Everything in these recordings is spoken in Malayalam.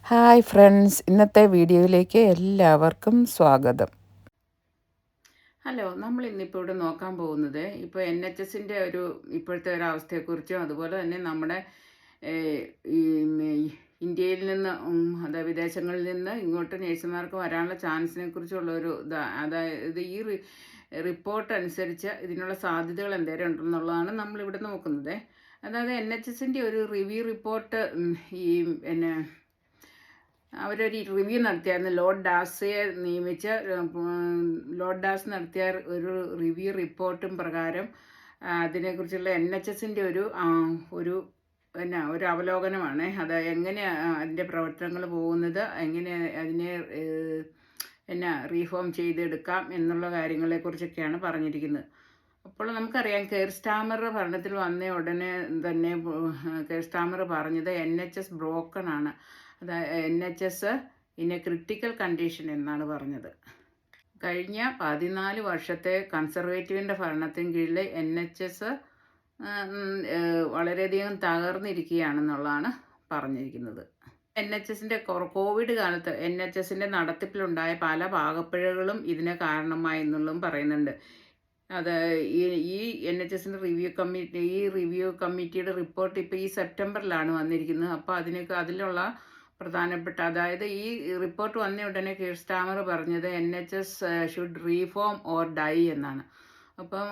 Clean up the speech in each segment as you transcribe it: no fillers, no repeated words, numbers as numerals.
ഹായ് ഫ്രണ്ട്സ്, ഇന്നത്തെ വീഡിയോയിലേക്ക് എല്ലാവർക്കും സ്വാഗതം. ഹലോ, നമ്മൾ ഇന്നിപ്പോൾ ഇവിടെ നോക്കാൻ പോകുന്നത് ഇപ്പോൾ NHSൻ്റെ ഇപ്പോഴത്തെ ഒരു അവസ്ഥയെക്കുറിച്ചും അതുപോലെ തന്നെ നമ്മുടെ ഈ ഇന്ത്യയിൽ നിന്ന് അതായത് വിദേശങ്ങളിൽ നിന്ന് ഇങ്ങോട്ട് നേഴ്സുമാർക്ക് വരാനുള്ള ചാൻസിനെ കുറിച്ചുള്ള അതായത് ഈ റിപ്പോർട്ട് അനുസരിച്ച് ഇതിനുള്ള സാധ്യതകൾ എന്തേലും ഉണ്ടെന്നുള്ളതാണ് നമ്മളിവിടെ നോക്കുന്നത്. അതായത് NHSൻ്റെ ഒരു റിവ്യൂ റിപ്പോർട്ട് ഈ പിന്നെ അവരൊരു റിവ്യൂ നടത്തിയായിരുന്നു. ലോർഡ് ഡാസയെ നിയമിച്ച് ലോർഡ് ഡാസ് നടത്തിയ ഒരു റിവ്യൂ റിപ്പോർട്ടും പ്രകാരം അതിനെക്കുറിച്ചുള്ള NHSൻ്റെ ഒരു ഒരു അവലോകനമാണ്. അത് എങ്ങനെ അതിൻ്റെ പ്രവർത്തനങ്ങൾ പോകുന്നത്, എങ്ങനെ അതിനെ റീഫോം ചെയ്തെടുക്കാം എന്നുള്ള കാര്യങ്ങളെക്കുറിച്ചൊക്കെയാണ് പറഞ്ഞിരിക്കുന്നത്. അപ്പോൾ നമുക്കറിയാം, കെയർ സ്റ്റാമർ ഭരണത്തിൽ വന്ന ഉടനെ തന്നെ കെയർ സ്റ്റാമർ പറഞ്ഞത് NHS ബ്രോക്കൺ ആണ്, അതായത് NHS in A critical condition എന്നാണ് പറഞ്ഞത്. കഴിഞ്ഞ 14 വർഷത്തെ കൺസർവേറ്റീവിൻ്റെ ഭരണത്തിന് കീഴിൽ NHS വളരെയധികം തകർന്നിരിക്കുകയാണെന്നുള്ളതാണ് പറഞ്ഞിരിക്കുന്നത്. NHSൻ്റെ കോവിഡ് കാലത്ത് NHSൻ്റെ നടത്തിപ്പിലുണ്ടായ പല പാകപ്പിഴകളും ഇതിന് കാരണമായി എന്നുള്ളതും പറയുന്നുണ്ട്. അത് ഈ NHSൻ്റെ റിവ്യൂ കമ്മിറ്റിയുടെ റിപ്പോർട്ട് ഇപ്പോൾ ഈ സെപ്റ്റംബറിലാണ് വന്നിരിക്കുന്നത്. അപ്പോൾ അതിലുള്ള പ്രധാനപ്പെട്ട, അതായത് ഈ റിപ്പോർട്ട് വന്ന ഉടനെ കീർ സ്റ്റാമർ പറഞ്ഞത് NHS should reform or die എന്നാണ്. അപ്പം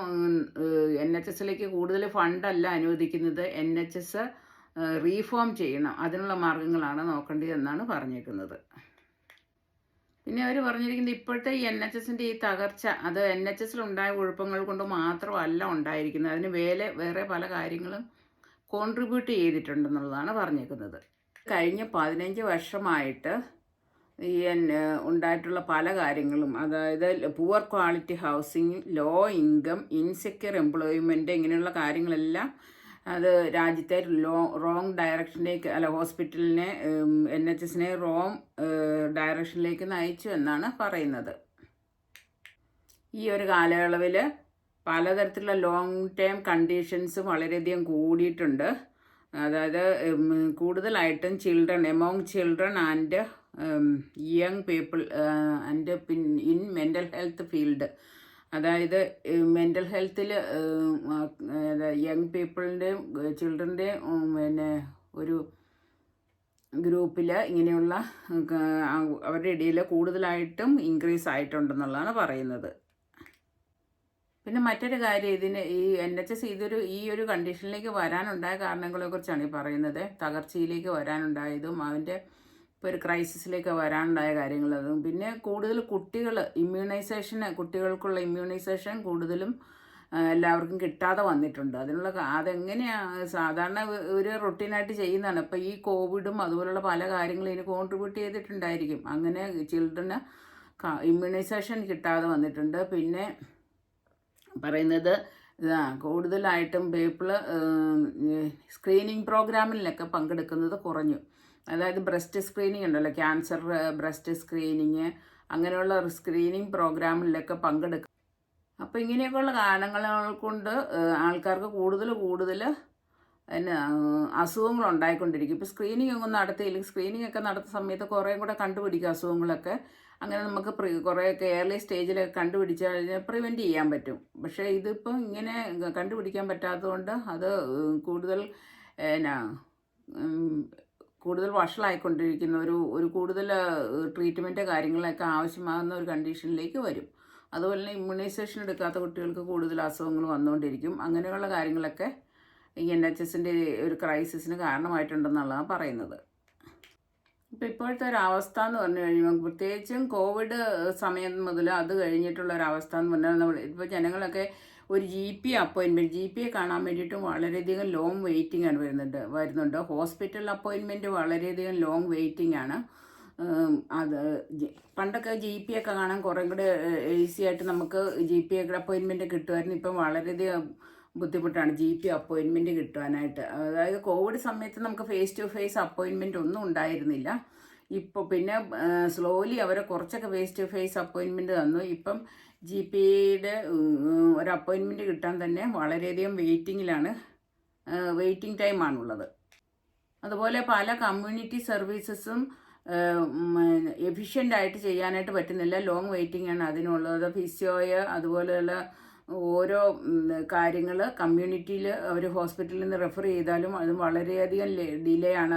NHSലേക്ക് കൂടുതൽ ഫണ്ടല്ല അനുവദിക്കുന്നത്, NHS റീഫോം ചെയ്യണം, അതിനുള്ള മാർഗങ്ങളാണ് നോക്കേണ്ടതെന്നാണ് പറഞ്ഞേക്കുന്നത്. പിന്നെ അവർ പറഞ്ഞിരിക്കുന്നത്, ഇപ്പോഴത്തെ ഈ NHSൻ്റെ ഈ തകർച്ച അത് NHSലുണ്ടായ കുഴപ്പങ്ങൾ കൊണ്ട് മാത്രമല്ല ഉണ്ടായിരിക്കുന്നത്, അതിന് വേറെ പല കാര്യങ്ങളും കോൺട്രിബ്യൂട്ട് ചെയ്തിട്ടുണ്ടെന്നുള്ളതാണ് പറഞ്ഞേക്കുന്നത്. കഴിഞ്ഞ 15 വർഷമായിട്ട് ഈ ഉണ്ടായിട്ടുള്ള പല കാര്യങ്ങളും, അതായത് poor quality housing, low income, insecure employment, ഇങ്ങനെയുള്ള കാര്യങ്ങളെല്ലാം അത് രാജ്യത്തെ റോങ് ഡയറക്ഷനിലേക്ക്, ഹോസ്പിറ്റലിനെ NHSനെ റോങ് ഡയറക്ഷനിലേക്ക് നയിച്ചു എന്നാണ് പറയുന്നത്. ഈ ഒരു കാലയളവിൽ പലതരത്തിലുള്ള ലോങ് ടേം കണ്ടീഷൻസ് വളരെയധികം കൂടിയിട്ടുണ്ട്. അതായത് കൂടുതലായിട്ടും among children and young people and in mental health field, അതായത് മെൻ്റൽ ഹെൽത്തിൽ യങ് പീപ്പിളിൻ്റെയും ചിൽഡ്രൻ്റെയും ഒരു ഗ്രൂപ്പിൽ ഇങ്ങനെയുള്ള അവരുടെ ഇടയിൽ കൂടുതലായിട്ടും ഇൻക്രീസ് ആയിട്ടുണ്ടെന്നുള്ളതാണ് പറയുന്നത്. പിന്നെ മറ്റൊരു കാര്യം, ഈ NHS ഈ ഒരു കണ്ടീഷനിലേക്ക് വരാനുണ്ടായ കാരണങ്ങളെക്കുറിച്ചാണ് ഈ പറയുന്നത്. തകർച്ചയിലേക്ക് വരാനുണ്ടായതും അതിൻ്റെ ഇപ്പോൾ ഒരു ക്രൈസിസിലേക്ക് വരാനുണ്ടായ കാര്യങ്ങളതും, പിന്നെ കൂടുതൽ കുട്ടികൾക്കുള്ള ഇമ്മ്യൂണൈസേഷൻ കൂടുതലും എല്ലാവർക്കും കിട്ടാതെ വന്നിട്ടുണ്ട്. അതെങ്ങനെയാണ് സാധാരണ ഒരു റൊട്ടീനായിട്ട് ചെയ്യുന്നതാണ്. അപ്പോൾ ഈ കോവിഡും അതുപോലുള്ള പല കാര്യങ്ങളും ഇതിന് കോൺട്രിബ്യൂട്ട് ചെയ്തിട്ടുണ്ടായിരിക്കും. അങ്ങനെ ചിൽഡ്രന് ഇമ്മ്യൂണൈസേഷൻ കിട്ടാതെ വന്നിട്ടുണ്ട്. പിന്നെ പറയുന്നത് കൂടുതലായിട്ടും പീപ്പിള് സ്ക്രീനിങ് പ്രോഗ്രാമിലൊക്കെ പങ്കെടുക്കുന്നത് കുറഞ്ഞു. അതായത് ബ്രസ്റ്റ് സ്ക്രീനിങ് ഉണ്ടല്ലോ, ക്യാൻസർ ബ്രസ്റ്റ് സ്ക്രീനിങ്, അങ്ങനെയുള്ള സ്ക്രീനിങ് പ്രോഗ്രാമിലൊക്കെ പങ്കെടുക്കും. അപ്പോൾ ഇങ്ങനെയൊക്കെയുള്ള കാരണങ്ങൾ കൊണ്ട് ആൾക്കാർക്ക് കൂടുതൽ അസുഖങ്ങൾ ഉണ്ടായിക്കൊണ്ടിരിക്കും. ഇപ്പോൾ സ്ക്രീനിങ് ഒന്നും നടത്തിയില്ലെങ്കിൽ, സ്ക്രീനിങ് ഒക്കെ നടത്തുന്ന സമയത്ത് കുറേ കൂടെ കണ്ടുപിടിക്കും അസുഖങ്ങളൊക്കെ. അങ്ങനെ നമുക്ക് കുറേയൊക്കെ ഏർലി സ്റ്റേജിലൊക്കെ കണ്ടുപിടിച്ച് കഴിഞ്ഞാൽ പ്രിവെൻറ്റ് ചെയ്യാൻ പറ്റും. പക്ഷേ ഇതിപ്പോൾ ഇങ്ങനെ കണ്ടുപിടിക്കാൻ പറ്റാത്തതുകൊണ്ട് അത് കൂടുതൽ വഷളായിക്കൊണ്ടിരിക്കുന്ന ഒരു കൂടുതൽ ട്രീറ്റ്മെൻറ്റ് കാര്യങ്ങളൊക്കെ ആവശ്യമാകുന്ന ഒരു കണ്ടീഷനിലേക്ക് വരും. അതുപോലെ തന്നെ ഇമ്മ്യൂണൈസേഷൻ എടുക്കാത്ത കുട്ടികൾക്ക് കൂടുതൽ അസുഖങ്ങൾ വന്നുകൊണ്ടിരിക്കും. അങ്ങനെയുള്ള കാര്യങ്ങളൊക്കെ ഈ NHSൻ്റെ ഒരു ക്രൈസിസിന് കാരണമായിട്ടുണ്ടെന്നുള്ളതാണ് പറയുന്നത്. ഇപ്പോഴത്തെ ഒരു അവസ്ഥ എന്ന് പറഞ്ഞു കഴിയുമ്പോൾ, പ്രത്യേകിച്ചും കോവിഡ് സമയം മുതൽ അത് കഴിഞ്ഞിട്ടുള്ള ഒരു അവസ്ഥ എന്ന് പറഞ്ഞാൽ, ഇപ്പോൾ ജനങ്ങളൊക്കെ ഒരു GP കാണാൻ വേണ്ടിയിട്ടും വളരെയധികം ലോങ് വെയിറ്റിംഗ് ആണ് വരുന്നുണ്ട്. ഹോസ്പിറ്റൽ അപ്പോയിൻമെൻറ്റ് വളരെയധികം ലോങ് വെയിറ്റിംഗ് ആണ്. അത് പണ്ടൊക്കെ GP ഒക്കെ കാണാൻ കുറേ കൂടെ ഈസി ആയിട്ട് നമുക്ക് GP അപ്പോയിൻമെൻറ്റ് കിട്ടുമായിരുന്നു. ഇപ്പം വളരെയധികം ബുദ്ധിമുട്ടാണ് GP അപ്പോയിൻമെൻറ്റ് കിട്ടുവാനായിട്ട്. അതായത് കോവിഡ് സമയത്ത് നമുക്ക് ഫേസ് ടു ഫേസ് അപ്പോയിൻമെൻറ്റ് ഒന്നും ഉണ്ടായിരുന്നില്ല. ഇപ്പോൾ പിന്നെ സ്ലോലി അവരെ കുറച്ചൊക്കെ ഫേസ് ടു ഫേസ് അപ്പോയിൻമെൻറ്റ് തന്നു. ഇപ്പം GPയുടെ ഒരു അപ്പോയിൻമെൻറ്റ് കിട്ടാൻ തന്നെ വളരെയധികം വെയിറ്റിംഗ് ടൈമാണുള്ളത്. അതുപോലെ പല കമ്മ്യൂണിറ്റി സർവീസസും എഫിഷ്യൻ്റായിട്ട് ചെയ്യാനായിട്ട് പറ്റുന്നില്ല. ലോങ് വെയിറ്റിംഗ് ആണ് അതിനുള്ളത്. ഫിസിയോയ് അതുപോലെയുള്ള ഓരോ കാര്യങ്ങൾ കമ്മ്യൂണിറ്റിയിൽ അവർ ഹോസ്പിറ്റലിൽ നിന്ന് റെഫർ ചെയ്താലും അത് വളരെയധികം ഡിലേ ആണ്.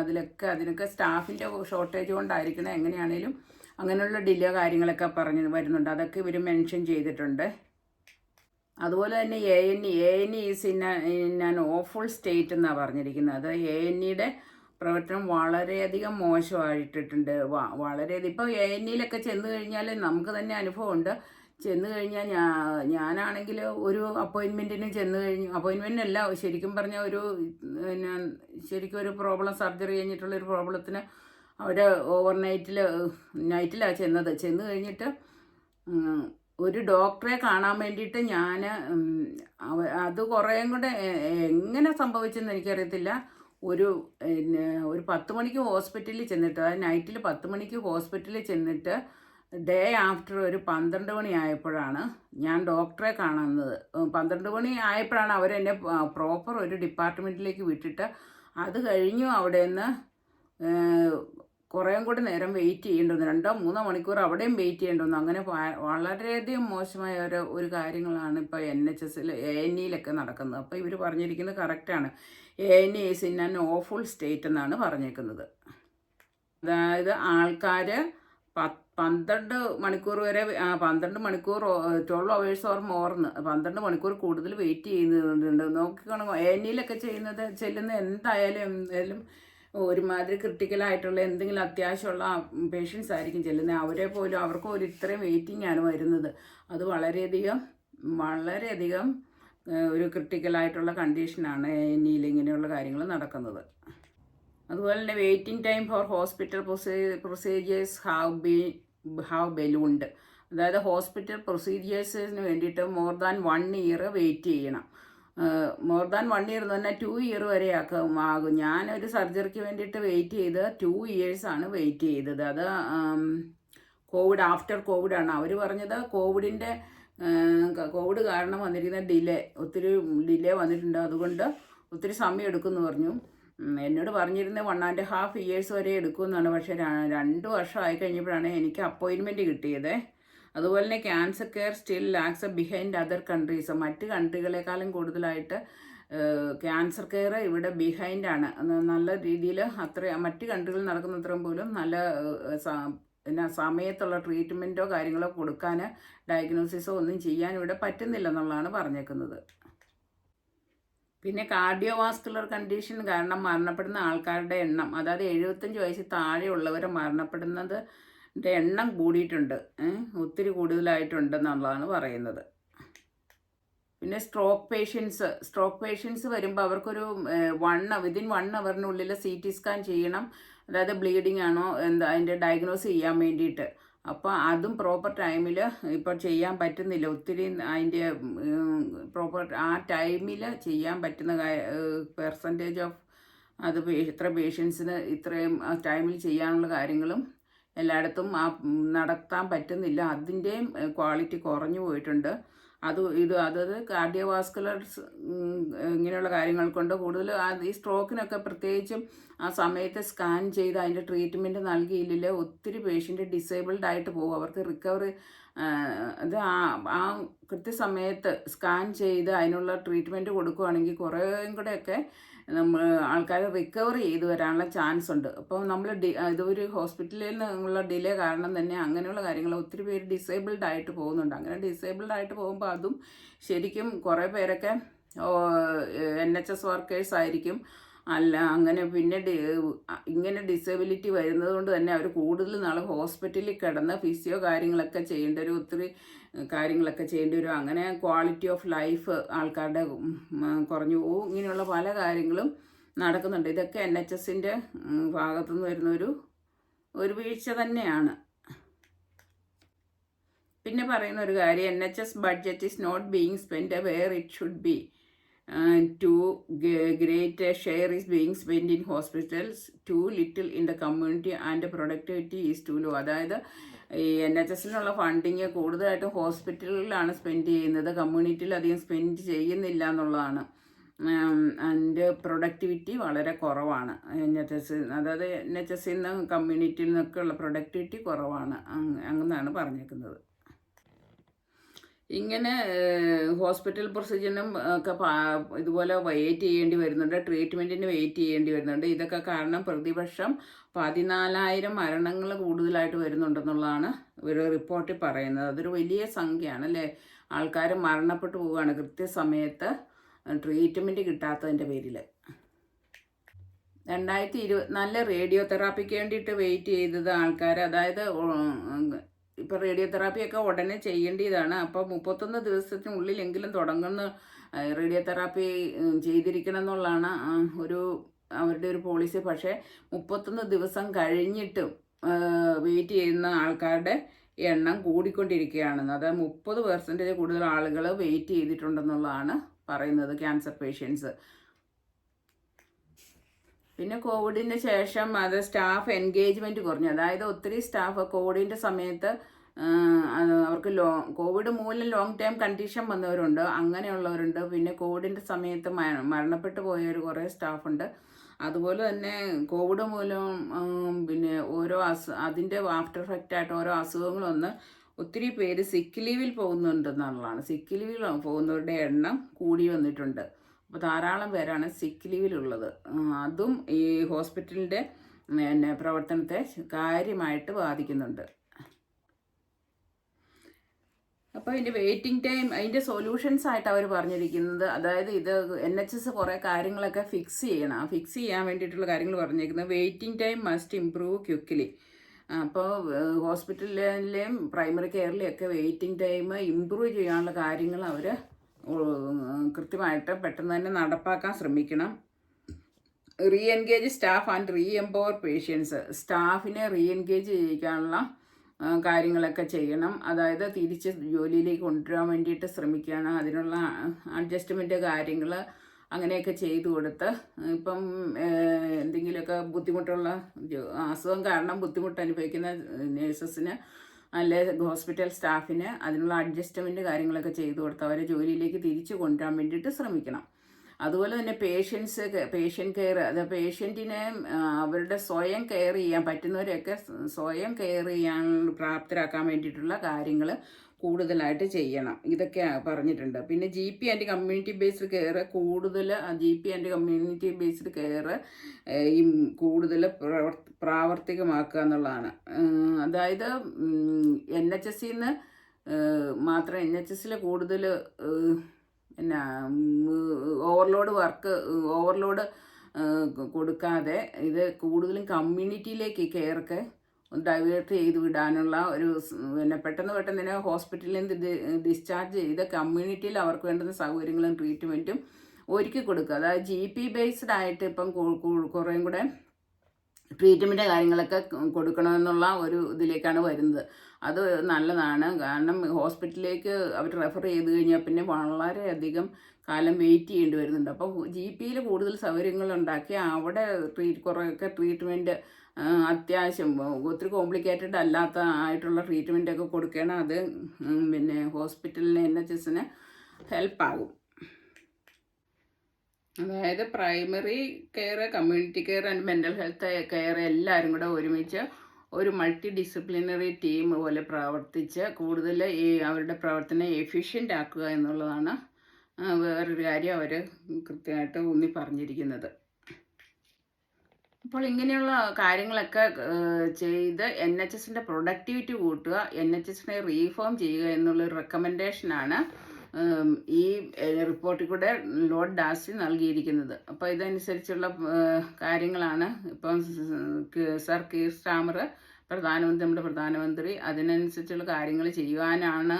അതിനൊക്കെ സ്റ്റാഫിൻ്റെ ഷോർട്ടേജ് കൊണ്ടായിരിക്കണം. എങ്ങനെയാണേലും അങ്ങനെയുള്ള ഡിലേ കാര്യങ്ങളൊക്കെ പറഞ്ഞ് വരുന്നുണ്ട്. അതൊക്കെ ഇവർ മെൻഷൻ ചെയ്തിട്ടുണ്ട്. അതുപോലെ തന്നെ A N E is in an awful state എന്നാണ് പറഞ്ഞിരിക്കുന്നത്. അത് എ.എൻ.ഇയുടെ പ്രവർത്തനം വളരെയധികം മോശമായിട്ടിട്ടുണ്ട്. വളരെയധികം ഇപ്പോൾ എ.എൻ.ഇയിലൊക്കെ ചെന്ന് കഴിഞ്ഞാൽ നമുക്ക് തന്നെ അനുഭവമുണ്ട്. ചെന്ന് കഴിഞ്ഞാൽ ഞാനാണെങ്കിൽ ഒരു അപ്പോയിൻമെൻറ്റിന് അപ്പോയിൻമെൻറ്റിനല്ല, ശരിക്കും പറഞ്ഞാൽ പിന്നെ ശരിക്കും ഒരു പ്രോബ്ലം, സർജറി കഴിഞ്ഞിട്ടുള്ളൊരു പ്രോബ്ലത്തിന് അവർ നൈറ്റിലാണ് ചെന്ന് കഴിഞ്ഞിട്ട് ഒരു ഡോക്ടറെ കാണാൻ വേണ്ടിയിട്ട് ഞാൻ അത് കുറേയും കൂടെ എങ്ങനെ സംഭവിച്ചെന്ന് എനിക്കറിയത്തില്ല. ഒരു 10 മണിക്ക് ഹോസ്പിറ്റലിൽ ചെന്നിട്ട്, അതായത് നൈറ്റിൽ 10 മണിക്ക് ഹോസ്പിറ്റലിൽ ചെന്നിട്ട് ഡേ ആഫ്റ്റർ ഒരു 12 മണി ആയപ്പോഴാണ് ഞാൻ ഡോക്ടറെ കാണുന്നത്. 12 മണി ആയപ്പോഴാണ് അവരെന്നെ പ്രോപ്പർ ഒരു ഡിപ്പാർട്ട്മെൻറ്റിലേക്ക് വിട്ടിട്ട് അത് കഴിഞ്ഞു അവിടെ നിന്ന് കുറേയും കൂടി നേരം വെയിറ്റ് ചെയ്യേണ്ടി വന്നു. 2-3 മണിക്കൂർ അവിടെയും വെയിറ്റ് ചെയ്യേണ്ടി വന്നു. അങ്ങനെ വളരെയധികം മോശമായ ഒരു കാര്യങ്ങളാണ് ഇപ്പോൾ NHSൽ എ.എൻ.ഇയിലൊക്കെ നടക്കുന്നത്. അപ്പോൾ ഇവർ പറഞ്ഞിരിക്കുന്നത് കറക്റ്റാണ്. A and E is in an awful state എന്നാണ് പറഞ്ഞേക്കുന്നത്. അതായത് ആൾക്കാർ 12 മണിക്കൂർ വരെ 12 മണിക്കൂർ 12 അവേഴ്സ് ഓർ മോർന്ന് 12 മണിക്കൂർ കൂടുതൽ വെയിറ്റ് ചെയ്യുന്നുണ്ട്. നോക്കിക്കോണം, എ.എൻ.ഇയിലൊക്കെ ചെല്ലുന്ന എന്തായാലും ഒരുമാതിരി ക്രിട്ടിക്കലായിട്ടുള്ള എന്തെങ്കിലും അത്യാവശ്യമുള്ള പേഷ്യൻസ് ആയിരിക്കും ചെല്ലുന്നത്. അവർക്ക് പോലും ഇത്രയും വെയിറ്റിംഗ് ആണ് വരുന്നത്. അത് വളരെയധികം ഒരു ക്രിട്ടിക്കലായിട്ടുള്ള കണ്ടീഷനാണ് എ.എൻ.ഇയിൽ ഇങ്ങനെയുള്ള കാര്യങ്ങൾ നടക്കുന്നത്. അതുപോലെ തന്നെ waiting time for hospital procedures have ballooned. അതായത് ഹോസ്പിറ്റൽ പ്രൊസീജിയേഴ്സിന് വേണ്ടിയിട്ട് മോർ ദാൻ 1 ഇയർ വെയിറ്റ് ചെയ്യണം. മോർ ദാൻ 1 ഇയർ എന്ന് പറഞ്ഞാൽ 2 ഇയർ വരെ ആകും. ഞാനൊരു സർജറിക്ക് വേണ്ടിയിട്ട് വെയിറ്റ് ചെയ്ത് 2 ഇയേഴ്സാണ് വെയിറ്റ് ചെയ്തത്. അത് ആഫ്റ്റർ കോവിഡാണ്. അവർ പറഞ്ഞത് കോവിഡ് കാരണം വന്നിരിക്കുന്ന ഒത്തിരി ഡിലേ വന്നിട്ടുണ്ട്, അതുകൊണ്ട് ഒത്തിരി സമയം എടുക്കുമെന്ന് പറഞ്ഞു. എന്നോട് പറഞ്ഞിരുന്നത് 1.5 ഇയേഴ്സ് വരെ എടുക്കുമെന്നാണ്. പക്ഷേ 2 വർഷമായി കഴിഞ്ഞപ്പോഴാണ് എനിക്ക് അപ്പോയിൻമെൻറ്റ് കിട്ടിയത്. അതുപോലെ തന്നെ cancer care still lakhs behind other countries. മറ്റ് കൺട്രികളെക്കാളും കൂടുതലായിട്ട് ക്യാൻസർ കെയർ ഇവിടെ ബിഹൈൻഡാണ്. നല്ല രീതിയിൽ മറ്റ് കൺട്രികളിൽ നടക്കുന്നത്രയും പോലും നല്ല സമയത്തുള്ള ട്രീറ്റ്മെൻറ്റോ കാര്യങ്ങളോ കൊടുക്കാൻ, ഡയഗ്നോസിസോ ഒന്നും ചെയ്യാൻ ഇവിടെ പറ്റുന്നില്ല എന്നുള്ളതാണ് പറഞ്ഞേക്കുന്നത്. പിന്നെ കാർഡിയോവാസ്കുലർ കണ്ടീഷൻ കാരണം മരണപ്പെടുന്ന ആൾക്കാരുടെ എണ്ണം, അതായത് 75 വയസ്സിൽ താഴെയുള്ളവർ മരണപ്പെടുന്നത് എണ്ണം കൂടിയിട്ടുണ്ട്, ഒത്തിരി കൂടുതലായിട്ടുണ്ടെന്നുള്ളതാണ് പറയുന്നത്. പിന്നെ സ്ട്രോക്ക് പേഷ്യൻസ് വരുമ്പോൾ അവർക്കൊരു വിതിൻ 1 അവറിനുള്ളിൽ CT സ്കാൻ ചെയ്യണം. അതായത് ബ്ലീഡിങ് ആണോ അതിൻ്റെ ഡയഗ്നോസ് ചെയ്യാൻ വേണ്ടിയിട്ട്. അപ്പോൾ അതും പ്രോപ്പർ ടൈമിൽ ഇപ്പോൾ ചെയ്യാൻ പറ്റുന്നില്ല. ഒത്തിരി അതിൻ്റെ പ്രോപ്പർ ആ ടൈമിൽ ചെയ്യാൻ പറ്റുന്ന പെർസെൻറ്റേജ് ഓഫ് അത് ഇത്ര പേഷ്യൻസിന് ഇത്രയും ടൈമിൽ ചെയ്യാനുള്ള കാര്യങ്ങളും എല്ലായിടത്തും നടത്താൻ പറ്റുന്നില്ല. അതിൻ്റെയും ക്വാളിറ്റി കുറഞ്ഞു പോയിട്ടുണ്ട്. അതത് കാർഡിയോവാസ്കുലർസ് ഇങ്ങനെയുള്ള കാര്യങ്ങൾ കൊണ്ട് കൂടുതൽ ഈ സ്ട്രോക്കിനൊക്കെ പ്രത്യേകിച്ചും ആ സമയത്ത് സ്കാൻ ചെയ്ത് അതിൻ്റെ ട്രീറ്റ്മെൻറ്റ് നൽകിയില്ലെങ്കിൽ ഒത്തിരി പേഷ്യൻ്റ് ഡിസേബിൾഡ് ആയിട്ട് പോകും. അവർക്ക് റിക്കവറി അത് ആ കൃത്യസമയത്ത് സ്കാൻ ചെയ്ത് അതിനുള്ള ട്രീറ്റ്മെൻറ്റ് കൊടുക്കുകയാണെങ്കിൽ കുറേയും കൂടെയൊക്കെ ആൾക്കാർ റിക്കവർ ചെയ്ത് വരാനുള്ള ചാൻസ് ഉണ്ട്. അപ്പോൾ നമ്മൾ ഇതൊരു ഹോസ്പിറ്റലിൽ നിന്നുള്ള ഡിലേ കാരണം തന്നെ അങ്ങനെയുള്ള കാര്യങ്ങൾ ഒത്തിരി പേര് ഡിസേബിൾഡ് ആയിട്ട് പോകുന്നുണ്ട്. അങ്ങനെ ഡിസേബിൾഡ് ആയിട്ട് പോകുമ്പോൾ അതും ശരിക്കും കുറേ പേരൊക്കെ NHS വർക്കേഴ്സ് ആയിരിക്കും. അങ്ങനെ പിന്നെ ഇങ്ങനെ ഡിസബിലിറ്റി വരുന്നത് കൊണ്ട് തന്നെ അവർ കൂടുതൽ നാൾ ഹോസ്പിറ്റലിൽ കിടന്ന് ഫിസിയോ കാര്യങ്ങളൊക്കെ ചെയ്യേണ്ടി വരും, ഒത്തിരി കാര്യങ്ങളൊക്കെ ചെയ്യേണ്ടി വരും. അങ്ങനെ ക്വാളിറ്റി ഓഫ് ലൈഫ് ആൾക്കാരുടെ കുറഞ്ഞു പോകും. ഇങ്ങനെയുള്ള പല കാര്യങ്ങളും നടക്കുന്നുണ്ട്. ഇതൊക്കെ NHSൻ്റെ ഭാഗത്തുനിന്ന് വരുന്ന ഒരു വീഴ്ച തന്നെയാണ്. പിന്നെ പറയുന്ന ഒരു കാര്യം, NHS budget is not being spend where it should be. Too great a share is being spent in hospitals, too little in the community, and productivity is too low. അതായത് ഈ NHSനുള്ള ഫണ്ടിങ് കൂടുതലായിട്ടും ഹോസ്പിറ്റലിലാണ് സ്പെൻഡ് ചെയ്യുന്നത്, കമ്മ്യൂണിറ്റിയിൽ അധികം സ്പെൻഡ് ചെയ്യുന്നില്ല എന്നുള്ളതാണ്. അതിൻ്റെ പ്രൊഡക്ടിവിറ്റി വളരെ കുറവാണ്. NHS അതായത് NHSൽ നിന്ന് കമ്മ്യൂണിറ്റിയിൽ നിന്നൊക്കെ ഉള്ള പ്രൊഡക്ടിവിറ്റി കുറവാണ് അങ്ങനെയാണ് പറഞ്ഞേക്കുന്നത്. ഇങ്ങനെ ഹോസ്പിറ്റൽ പ്രൊസീജിയറിനും ഒക്കെ ഇതുപോലെ വെയിറ്റ് ചെയ്യേണ്ടി വരുന്നുണ്ട്, ട്രീറ്റ്മെൻറ്റിന് വെയിറ്റ് ചെയ്യേണ്ടി വരുന്നുണ്ട്. ഇതൊക്കെ കാരണം പ്രതിവർഷം 14,000 മരണങ്ങൾ കൂടുതലായിട്ട് വരുന്നുണ്ടെന്നുള്ളതാണ് ഒരു റിപ്പോർട്ടിൽ പറയുന്നത്. അതൊരു വലിയ സംഖ്യയാണ് അല്ലേ. ആൾക്കാർ മരണപ്പെട്ടു പോവുകയാണ് കൃത്യസമയത്ത് ട്രീറ്റ്മെൻറ്റ് കിട്ടാത്തതിൻ്റെ പേരിൽ. 2024 റേഡിയോ തെറാപ്പിക്ക് വേണ്ടിയിട്ട് വെയിറ്റ് ചെയ്തത് ആൾക്കാർ, അതായത് ഇപ്പോൾ റേഡിയോ തെറാപ്പിയൊക്കെ ഉടനെ ചെയ്യേണ്ടതാണ്. അപ്പോൾ 31 ദിവസത്തിനുള്ളിലെങ്കിലും തുടങ്ങുന്ന റേഡിയോ തെറാപ്പി ചെയ്തിരിക്കണം എന്നുള്ളതാണ് അവരുടെ ഒരു പോളിസി. പക്ഷേ 31 ദിവസം കഴിഞ്ഞിട്ടും വെയിറ്റ് ചെയ്യുന്ന ആൾക്കാരുടെ എണ്ണം കൂടിക്കൊണ്ടിരിക്കുകയാണെന്ന്. അതായത് 30% കൂടുതൽ ആളുകൾ വെയിറ്റ് ചെയ്തിട്ടുണ്ടെന്നുള്ളതാണ് പറയുന്നത്, ക്യാൻസർ പേഷ്യൻസ്. പിന്നെ കോവിഡിന് ശേഷം അത് സ്റ്റാഫ് എൻഗേജ്മെൻറ്റ് കുറഞ്ഞു. അതായത് ഒത്തിരി സ്റ്റാഫ് കോവിഡിൻ്റെ സമയത്ത് അവർക്ക് കോവിഡ് മൂലം ലോങ് ടൈം കണ്ടീഷൻ വന്നവരുണ്ട്, അങ്ങനെയുള്ളവരുണ്ട്. പിന്നെ കോവിഡിൻ്റെ സമയത്ത് മരണപ്പെട്ടു പോയവർ കുറേ സ്റ്റാഫുണ്ട്. അതുപോലെ തന്നെ കോവിഡ് മൂലം പിന്നെ അതിൻ്റെ ആഫ്റ്റർ എഫക്റ്റായിട്ട് ഓരോ അസുഖങ്ങൾ വന്ന് ഒത്തിരി പേര് സിക്ക് ലീവിൽ പോകുന്നുണ്ടെന്നുള്ളതാണ്. സിക്ക് ലീവിൽ പോകുന്നവരുടെ എണ്ണം കൂടി വന്നിട്ടുണ്ട്. അപ്പോൾ ധാരാളം പേരാണ് സിക്ക് ലീവിലുള്ളത്. അതും ഈ ഹോസ്പിറ്റലിൻ്റെ പ്രവർത്തനത്തെ കാര്യമായിട്ട് ബാധിക്കുന്നുണ്ട്. അപ്പോൾ ഇതിൻ്റെ വെയിറ്റിംഗ് ടൈം, അതിൻ്റെ സൊല്യൂഷൻസ് ആയിട്ട് അവർ പറഞ്ഞിരിക്കുന്നത്, അതായത് ഇത് NHS കുറേ കാര്യങ്ങളൊക്കെ ഫിക്സ് ചെയ്യണം. ഫിക്സ് ചെയ്യാൻ വേണ്ടിയിട്ടുള്ള കാര്യങ്ങൾ പറഞ്ഞിരിക്കുന്നത് waiting time must improve quickly. അപ്പോൾ ഹോസ്പിറ്റലിലെയും പ്രൈമറി കെയറിലെയൊക്കെ വെയിറ്റിംഗ് ടൈം ഇംപ്രൂവ് ചെയ്യാനുള്ള കാര്യങ്ങൾ അവർ കൃത്യമായിട്ട് പെട്ടെന്ന് തന്നെ നടപ്പാക്കാൻ ശ്രമിക്കണം. Re engage staff and re empower patients. സ്റ്റാഫിനെ റീ എൻഗേജ് ചെയ്യിക്കാനുള്ള കാര്യങ്ങളൊക്കെ ചെയ്യണം. അതായത് തിരിച്ച് ജോലിയിലേക്ക് കൊണ്ടുവരാൻ വേണ്ടിയിട്ട് ശ്രമിക്കുകയാണ്. അതിനുള്ള അഡ്ജസ്റ്റ്മെൻറ്റ് കാര്യങ്ങൾ അങ്ങനെയൊക്കെ ചെയ്തു കൊടുത്ത്, ഇപ്പം എന്തെങ്കിലുമൊക്കെ ബുദ്ധിമുട്ടുള്ള അസുഖം കാരണം ബുദ്ധിമുട്ട് അനുഭവിക്കുന്ന നേഴ്സസിന് അല്ലെ ഹോസ്പിറ്റൽ സ്റ്റാഫിന് അതിനുള്ള അഡ്ജസ്റ്റ്മെൻറ്റ് കാര്യങ്ങളൊക്കെ ചെയ്തു കൊടുത്ത് അവരെ ജോലിയിലേക്ക് തിരിച്ചു കൊണ്ടുവരാൻ വേണ്ടിയിട്ട് ശ്രമിക്കണം. അതുപോലെ തന്നെ പേഷ്യൻ്റ് കെയർ, അത് പേഷ്യൻറ്റിനെ അവരുടെ സ്വയം കെയർ ചെയ്യാൻ പറ്റുന്നവരെയൊക്കെ സ്വയം കെയർ ചെയ്യാൻ പ്രാപ്തരാക്കാൻ വേണ്ടിയിട്ടുള്ള കാര്യങ്ങൾ കൂടുതലായിട്ട് ചെയ്യണം. ഇതൊക്കെ പറഞ്ഞിട്ടുണ്ട്. പിന്നെ GP and community based care കൂടുതൽ, GP and community based care ഈ കൂടുതൽ പ്രാവർത്തികമാക്കുക എന്നുള്ളതാണ്. അതായത് NHSൽ നിന്ന് മാത്രം NHSൽ കൂടുതൽ പിന്നെ ഓവർലോഡ് കൊടുക്കാതെ ഇത് കൂടുതലും കമ്മ്യൂണിറ്റിയിലേക്ക് കെയറൊക്കെ ഡൈവേർട്ട് ചെയ്ത് വിടാനുള്ള ഒരു പെട്ടെന്ന് തന്നെ ഹോസ്പിറ്റലിൽ നിന്ന് ഡിസ്ചാർജ് ചെയ്ത് കമ്മ്യൂണിറ്റിയിൽ അവർക്ക് വേണ്ടുന്ന സൗകര്യങ്ങളും ട്രീറ്റ്മെൻറ്റും ഒരുക്കി കൊടുക്കുക. അതായത് GP ബേസ്ഡ് ആയിട്ട് ഇപ്പം കുറേയും കൂടെ ട്രീറ്റ്മെൻറ്റ് കാര്യങ്ങളൊക്കെ കൊടുക്കണമെന്നുള്ള ഒരു ഇതിലേക്കാണ് വരുന്നത്. അത് നല്ലതാണ്. കാരണം ഹോസ്പിറ്റലിലേക്ക് അവർ റെഫർ ചെയ്ത് കഴിഞ്ഞാൽ പിന്നെ വളരെയധികം കാലം വെയിറ്റ് ചെയ്യേണ്ടി വരുന്നുണ്ട്. അപ്പോൾ GPയിൽ കൂടുതൽ സൗകര്യങ്ങൾ ഉണ്ടാക്കി അവിടെ കുറേയൊക്കെ ട്രീറ്റ്മെൻറ്റ് അത്യാവശ്യം ഒത്തിരി കോംപ്ലിക്കേറ്റഡ് അല്ലാത്ത ആയിട്ടുള്ള ട്രീറ്റ്മെൻറ്റൊക്കെ കൊടുക്കണം. അത് പിന്നെ ഹോസ്പിറ്റലിന് NHSന് ഹെൽപ്പാകും. അതായത് primary care, community care and mental health care എല്ലാവരും കൂടെ ഒരുമിച്ച് ഒരു മൾട്ടി ഡിസിപ്ലിനറി ടീം പോലെ പ്രവർത്തിച്ച് കൂടുതൽ അവരുടെ പ്രവർത്തനം എഫിഷ്യൻ്റ് ആക്കുക എന്നുള്ളതാണ് വേറൊരു കാര്യം അവർ കൃത്യമായിട്ട് ഊന്നി പറഞ്ഞിരിക്കുന്നത്. അപ്പോൾ ഇങ്ങനെയുള്ള കാര്യങ്ങളൊക്കെ ചെയ്ത് NHSൻ്റെ പ്രൊഡക്ടിവിറ്റി കൂട്ടുക, NHSനെ റീഫോം ചെയ്യുക എന്നുള്ളൊരു റെക്കമെൻഡേഷനാണ് ഈ റിപ്പോർട്ടിൽ കൂടെ ലോർഡ് ഡാർസി നൽകിയിരിക്കുന്നത്. അപ്പോൾ ഇതനുസരിച്ചുള്ള കാര്യങ്ങളാണ് ഇപ്പം സർ കീർ സ്റ്റാമർ നമ്മുടെ പ്രധാനമന്ത്രി അതിനനുസരിച്ചുള്ള കാര്യങ്ങൾ ചെയ്യുവാനാണ്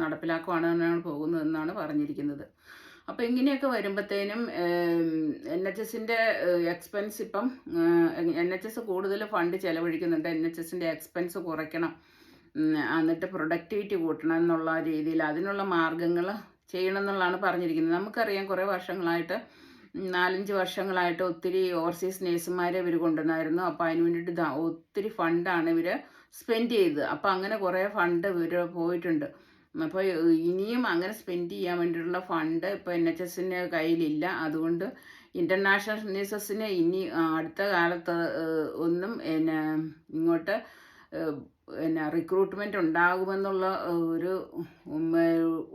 നടപ്പിലാക്കുവാനാണ് പോകുന്നതെന്നാണ് പറഞ്ഞിരിക്കുന്നത്. അപ്പോൾ ഇങ്ങനെയൊക്കെ വരുമ്പോഴത്തേനും NHSൻ്റെ എക്സ്പെൻസ് ഇപ്പം NHS കൂടുതൽ ഫണ്ട് ചിലവഴിക്കുന്നുണ്ട്. NHSൻ്റെ എക്സ്പെൻസ് കുറയ്ക്കണം, എന്നിട്ട് പ്രൊഡക്ടിവിറ്റി കൂട്ടണം എന്നുള്ള രീതിയിൽ അതിനുള്ള മാർഗങ്ങൾ ചെയ്യണം എന്നുള്ളതാണ് പറഞ്ഞിരിക്കുന്നത്. നമുക്കറിയാം കുറേ വർഷങ്ങളായിട്ട് 4-5 വർഷങ്ങളായിട്ട് ഒത്തിരി ഓവർസീസ് നേഴ്സുമാരെ ഇവർ കൊണ്ടുവന്നായിരുന്നു. അപ്പോൾ അതിന് വേണ്ടിയിട്ട് ഒത്തിരി ഫണ്ടാണ് ഇവർ സ്പെൻഡ് ചെയ്തത്. അപ്പോൾ അങ്ങനെ കുറേ ഫണ്ട് ഇവർ പോയിട്ടുണ്ട്. അപ്പോൾ ഇനിയും അങ്ങനെ സ്പെൻഡ് ചെയ്യാൻ വേണ്ടിയിട്ടുള്ള ഫണ്ട് ഇപ്പോൾ NHSൻ്റെ കയ്യിലില്ല. അതുകൊണ്ട് ഇൻ്റർനാഷണൽ നേഴ്സസിന് ഇനി അടുത്ത കാലത്ത് ഒന്നും ഇങ്ങോട്ട് റിക്രൂട്ട്മെൻറ്റ് ഉണ്ടാകുമെന്നുള്ള ഒരു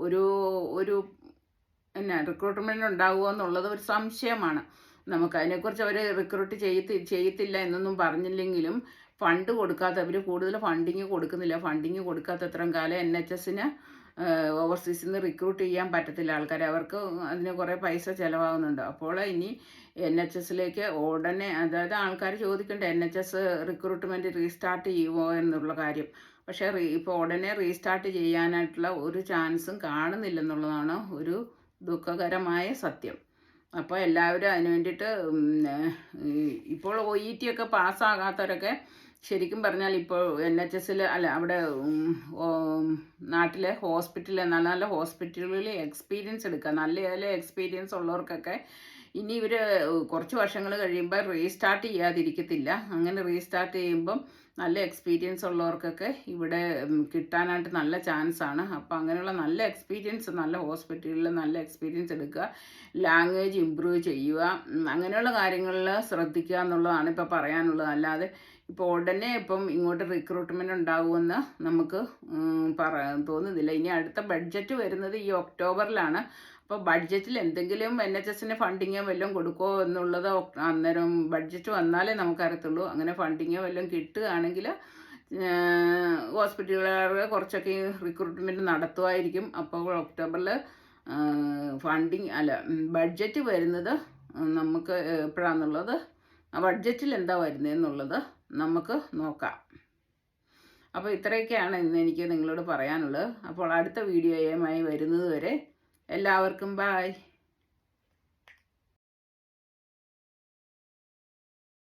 ഒരു ഒരു റിക്രൂട്ട്മെൻറ്റ് ഉണ്ടാകുമോ എന്നുള്ളത് ഒരു സംശയമാണ് നമുക്ക്. അതിനെക്കുറിച്ച് അവർ റിക്രൂട്ട് ചെയ്യത്തില്ല എന്നൊന്നും പറഞ്ഞില്ലെങ്കിലും ഫണ്ട് കൊടുക്കാത്തവർ കൂടുതൽ ഫണ്ടിങ് കൊടുക്കുന്നില്ല. ഫണ്ടിങ് കൊടുക്കാത്തത്രയും കാലം NHSന് ഓവർസീസിൽ നിന്ന് റിക്രൂട്ട് ചെയ്യാൻ പറ്റത്തില്ല ആൾക്കാരെ. അവർക്ക് അതിന് കുറേ പൈസ ചിലവാകുന്നുണ്ട്. അപ്പോൾ ഇനി NHSലേക്ക് ഉടനെ, അതായത് ആൾക്കാർ ചോദിക്കണ്ടേ NHS റിക്രൂട്ട്മെൻറ്റ് റീസ്റ്റാർട്ട് ചെയ്യുമോ എന്നുള്ള കാര്യം. പക്ഷേ ഇപ്പോൾ ഉടനെ റീസ്റ്റാർട്ട് ചെയ്യാനായിട്ടുള്ള ഒരു ചാൻസും കാണുന്നില്ലെന്നുള്ളതാണ് ഒരു ദുഃഖകരമായ സത്യം. അപ്പോൾ എല്ലാവരും അതിന് വേണ്ടിയിട്ട് ഇപ്പോൾ OET ഒക്കെ പാസ്സാകാത്തവരൊക്കെ ശരിക്കും പറഞ്ഞാൽ ഇപ്പോൾ NHSൽ അല്ല, അവിടെ നാട്ടിലെ ഹോസ്പിറ്റലിൽ നല്ല ഹോസ്പിറ്റലുകളിൽ എക്സ്പീരിയൻസ് എടുക്കുക. നല്ല എക്സ്പീരിയൻസ് ഉള്ളവർക്കൊക്കെ ഇനി ഇവർ കുറച്ച് വർഷങ്ങൾ കഴിയുമ്പോൾ റീസ്റ്റാർട്ട് ചെയ്യാതിരിക്കത്തില്ല. അങ്ങനെ റീസ്റ്റാർട്ട് ചെയ്യുമ്പം നല്ല എക്സ്പീരിയൻസ് ഉള്ളവർക്കൊക്കെ ഇവിടെ കിട്ടാനായിട്ട് നല്ല ചാൻസാണ്. അപ്പോൾ അങ്ങനെയുള്ള നല്ല എക്സ്പീരിയൻസ്, നല്ല ഹോസ്പിറ്റലിൽ നല്ല എക്സ്പീരിയൻസ് എടുക്കുക, ലാംഗ്വേജ് ഇമ്പ്രൂവ് ചെയ്യുക, അങ്ങനെയുള്ള കാര്യങ്ങളിൽ ശ്രദ്ധിക്കുക എന്നുള്ളതാണ് ഇപ്പോൾ പറയാനുള്ളത്. അല്ലാതെ ഇപ്പോൾ ഉടനെ ഇപ്പം ഇങ്ങോട്ട് റിക്രൂട്ട്മെൻറ്റ് ഉണ്ടാകുമെന്ന് നമുക്ക് തോന്നുന്നില്ല. ഇനി അടുത്ത ബഡ്ജറ്റ് വരുന്നത് ഈ ഒക്ടോബറിലാണ്. അപ്പോൾ ബഡ്ജറ്റിൽ എന്തെങ്കിലും NHSന് ഫണ്ടിങ്ങോ വല്ലതും കൊടുക്കുമോ എന്നുള്ളത് അന്നേരം ബഡ്ജറ്റ് വന്നാലേ നമുക്കറിയത്തുള്ളൂ. അങ്ങനെ ഫണ്ടിങ്ങോ വല്ലതും കിട്ടുകയാണെങ്കിൽ ഹോസ്പിറ്റലുകാർ കുറച്ചൊക്കെ റിക്രൂട്ട്മെൻറ്റ് നടത്തുമായിരിക്കും. അപ്പോൾ ഒക്ടോബറിൽ ബഡ്ജറ്റ് വരുന്നത് നമുക്ക് എപ്പോഴാണെന്നുള്ളത്, ബഡ്ജറ്റിൽ എന്താ വരുന്നതെന്നുള്ളത് നമുക്ക് നോക്കാം. അപ്പോൾ ഇത്രയൊക്കെയാണ് ഇന്ന് എനിക്ക് നിങ്ങളോട് പറയാനുള്ളത്. അപ്പോൾ അടുത്ത വീഡിയോയുമായി വരുന്നത് വരെ എല്ലാവർക്കും ബായ്.